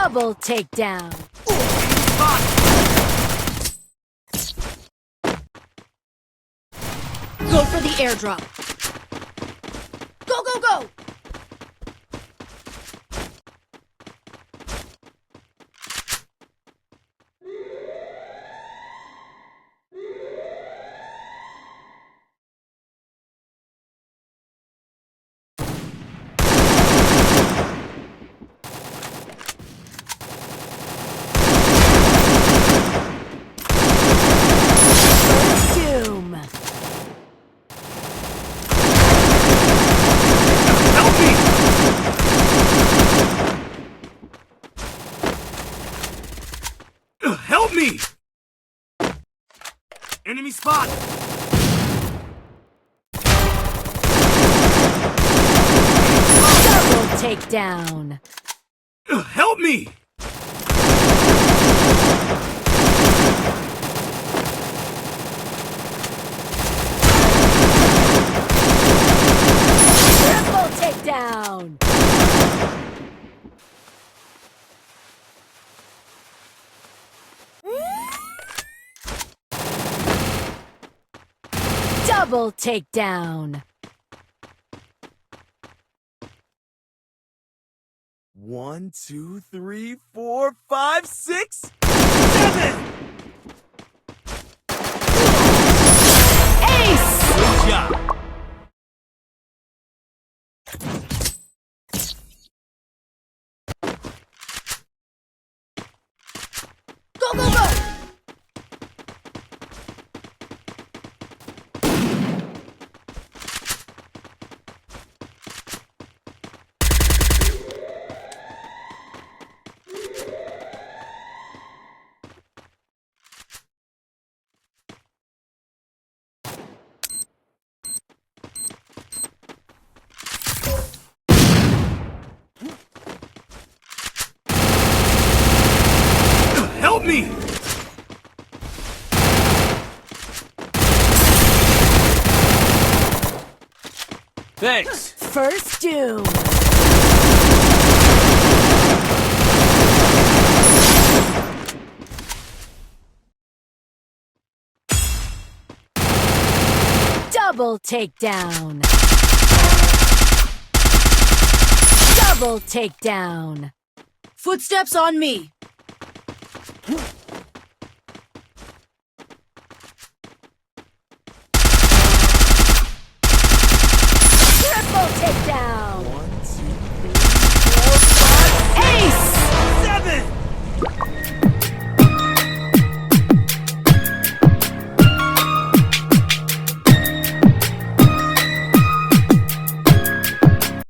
Double takedown. Go for the airdrop. Go, go, go! Doom. Help me! Help me! Enemy spot! Double takedown. Help me! Triple takedown. Double takedown. 1, 2, 3, 4, 5, 6, 7! Ace. Good job! Go, go, go! Help me! Thanks! First doom. Double takedown. Double takedown. Footsteps on me. Triple takedown.